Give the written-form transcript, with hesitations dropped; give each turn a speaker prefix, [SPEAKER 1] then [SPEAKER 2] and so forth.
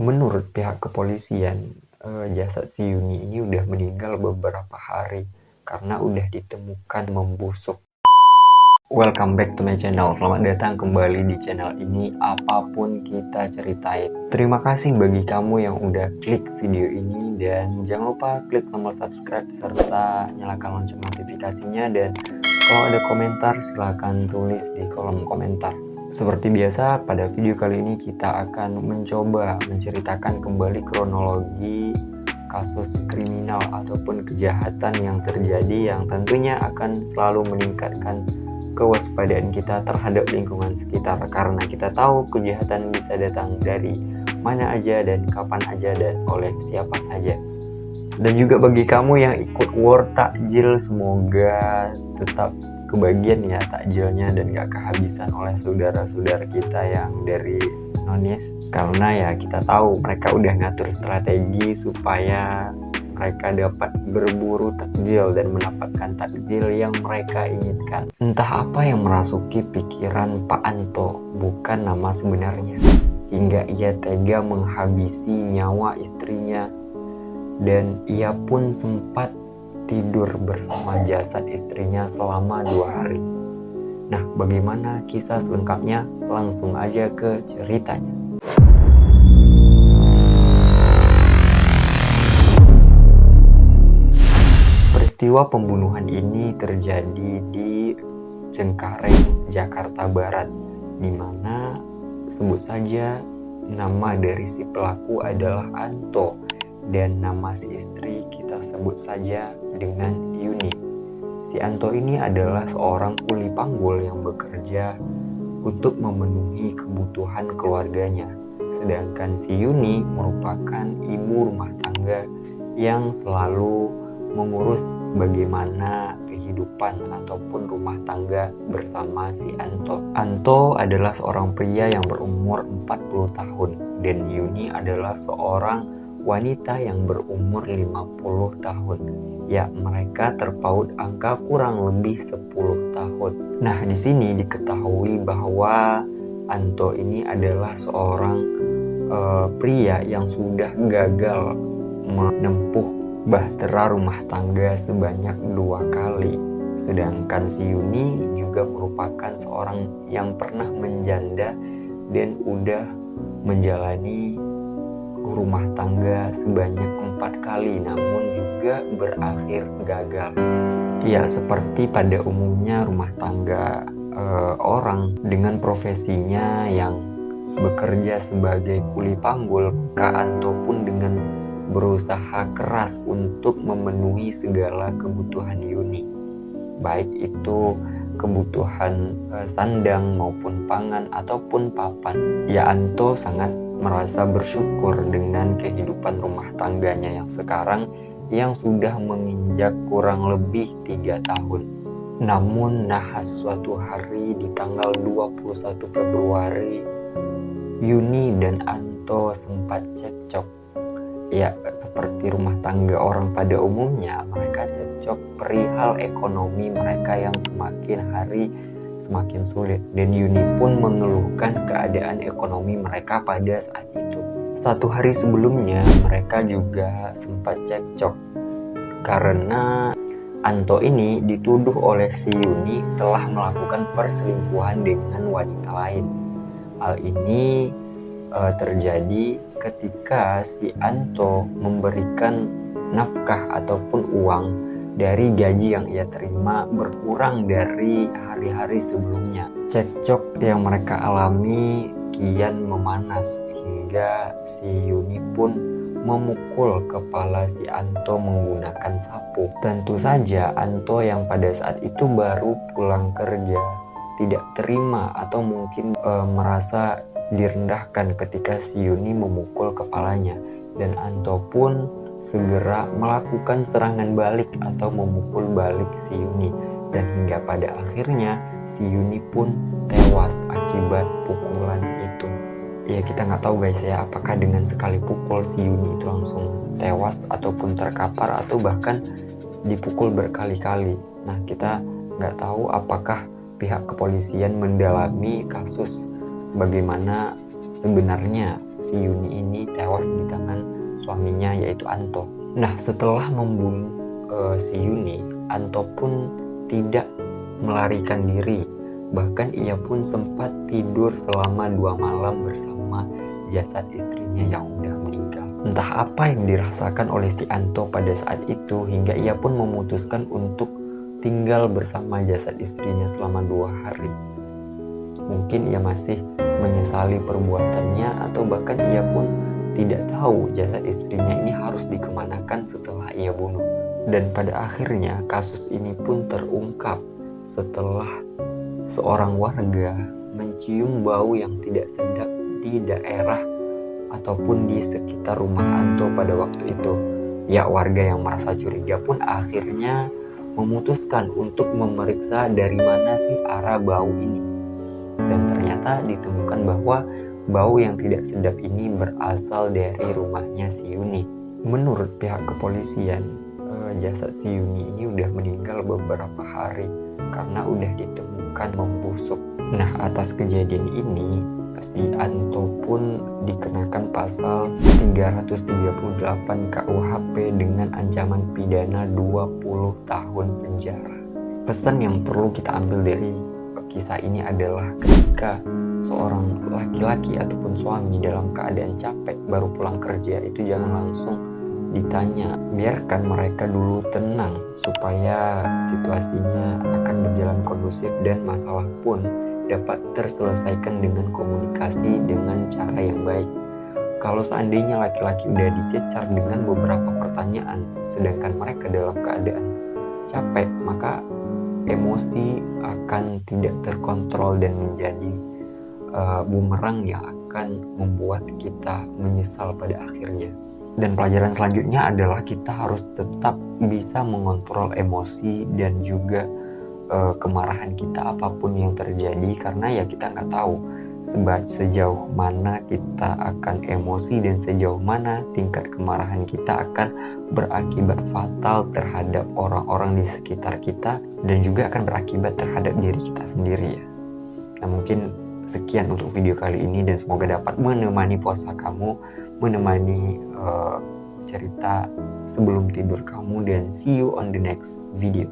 [SPEAKER 1] Menurut pihak kepolisian, jasad si Yuni ini udah meninggal beberapa hari karena udah ditemukan membusuk. Welcome back to my channel. Selamat datang kembali di channel ini, apapun kita ceritain. Terima kasih bagi kamu yang udah klik video ini, dan jangan lupa klik tombol subscribe serta nyalakan lonceng notifikasinya, dan kalau ada komentar silahkan tulis di kolom komentar. Seperti biasa, pada video kali ini kita akan mencoba menceritakan kembali kronologi kasus kriminal ataupun kejahatan yang terjadi, yang tentunya akan selalu meningkatkan kewaspadaan kita terhadap lingkungan sekitar, karena kita tahu kejahatan bisa datang dari mana aja dan kapan aja dan oleh siapa saja. Dan juga bagi kamu yang ikut war takjil, semoga tetap kebagian ya takjilnya dan gak kehabisan oleh saudara-saudara kita yang dari nonis, karena ya kita tahu mereka udah ngatur strategi supaya mereka dapat berburu takjil dan mendapatkan takjil yang mereka inginkan. Entah apa yang merasuki pikiran Pak Anto, bukan nama sebenarnya, hingga ia tega menghabisi nyawa istrinya, dan ia pun sempat tidur bersama jasad istrinya selama 2 hari. Nah, bagaimana kisah selengkapnya? Langsung aja ke ceritanya. Peristiwa pembunuhan ini terjadi di Cengkareng, Jakarta Barat, di mana sebut saja nama dari si pelaku adalah Anto, dan nama si istri kita sebut saja dengan Yuni. Si Anto ini adalah seorang kuli panggul yang bekerja untuk memenuhi kebutuhan keluarganya, sedangkan si Yuni merupakan ibu rumah tangga yang selalu mengurus bagaimana kehidupan ataupun rumah tangga bersama si Anto. Anto adalah seorang pria yang berumur 40 tahun dan Yuni adalah seorang wanita yang berumur 50 tahun. Ya, mereka terpaut angka kurang lebih 10 tahun. Nah, di sini diketahui bahwa Anto ini adalah seorang pria yang sudah gagal menempuh bahtera rumah tangga sebanyak 2 kali. Sedangkan si Yuni juga merupakan seorang yang pernah menjanda dan udah menjalani rumah tangga sebanyak 4 kali, namun juga berakhir gagal. Ya, seperti pada umumnya rumah tangga orang dengan profesinya yang bekerja sebagai kuli panggul, Kak Anto pun dengan berusaha keras untuk memenuhi segala kebutuhan Yuni, baik itu kebutuhan sandang maupun pangan ataupun papan. Ya, Anto sangat merasa bersyukur dengan kehidupan rumah tangganya yang sekarang yang sudah menginjak kurang lebih 3 tahun. Namun nahas suatu hari di tanggal 21 Februari, Yuni dan Anto sempat cekcok. Ya, seperti rumah tangga orang pada umumnya, mereka cekcok perihal ekonomi mereka yang semakin hari semakin sulit, dan Yuni pun mengeluhkan keadaan ekonomi mereka pada saat itu. 1 hari sebelumnya mereka juga sempat cekcok karena Anto ini dituduh oleh si Yuni telah melakukan perselingkuhan dengan wanita lain. Hal ini terjadi ketika si Anto memberikan nafkah ataupun uang dari gaji yang ia terima berkurang dari hari-hari sebelumnya. Cekcok yang mereka alami kian memanas hingga si Yuni pun memukul kepala si Anto menggunakan sapu. Tentu saja Anto yang pada saat itu baru pulang kerja tidak terima atau mungkin merasa direndahkan ketika si Yuni memukul kepalanya, dan Anto pun segera melakukan serangan balik atau memukul balik si Yuni, dan hingga pada akhirnya si Yuni pun tewas akibat pukulan itu. Ya, kita nggak tahu guys ya, apakah dengan sekali pukul si Yuni itu langsung tewas ataupun terkapar atau bahkan dipukul berkali-kali. Nah, kita nggak tahu apakah pihak kepolisian mendalami kasus bagaimana sebenarnya si Yuni ini tewas di tangan suaminya yaitu Anto. Nah, setelah membunuh si Yuni, Anto pun tidak melarikan diri. Bahkan ia pun sempat tidur selama 2 malam bersama jasad istrinya yang udah meninggal. Entah apa yang dirasakan oleh si Anto pada saat itu hingga ia pun memutuskan untuk tinggal bersama jasad istrinya selama 2 hari. Mungkin ia masih menyesali perbuatannya atau bahkan ia pun tidak tahu jasad istrinya ini harus dikemanakan setelah ia bunuh. Dan pada akhirnya kasus ini pun terungkap setelah seorang warga mencium bau yang tidak sedap di daerah ataupun di sekitar rumah Anto pada waktu itu. Ya, warga yang merasa curiga pun akhirnya memutuskan untuk memeriksa dari mana sih arah bau ini. Dan ternyata ditemukan bahwa bau yang tidak sedap ini berasal dari rumahnya si Yuni. Menurut pihak kepolisian, jasad si Yuni ini udah meninggal beberapa hari karena udah ditemukan membusuk. Nah, atas kejadian ini si Anto pun dikenakan pasal 338 KUHP dengan ancaman pidana 20 tahun penjara. Pesan yang perlu kita ambil dari kisah ini adalah ketika seorang laki-laki ataupun suami dalam keadaan capek baru pulang kerja, itu jangan langsung ditanya, biarkan mereka dulu tenang supaya situasinya akan berjalan kondusif dan masalah pun dapat terselesaikan dengan komunikasi dengan cara yang baik. Kalau seandainya laki-laki udah dicecar dengan beberapa pertanyaan sedangkan mereka dalam keadaan capek, maka emosi akan tidak terkontrol dan menjadi bumerang yang akan membuat kita menyesal pada akhirnya. Dan pelajaran selanjutnya adalah kita harus tetap bisa mengontrol emosi dan juga kemarahan kita apapun yang terjadi, karena ya kita nggak tahu sejauh mana kita akan emosi dan sejauh mana tingkat kemarahan kita akan berakibat fatal terhadap orang-orang di sekitar kita dan juga akan berakibat terhadap diri kita sendiri ya. Nah, mungkin sekian untuk video kali ini dan semoga dapat menemani puasa kamu, menemani cerita sebelum tidur kamu, dan see you on the next video.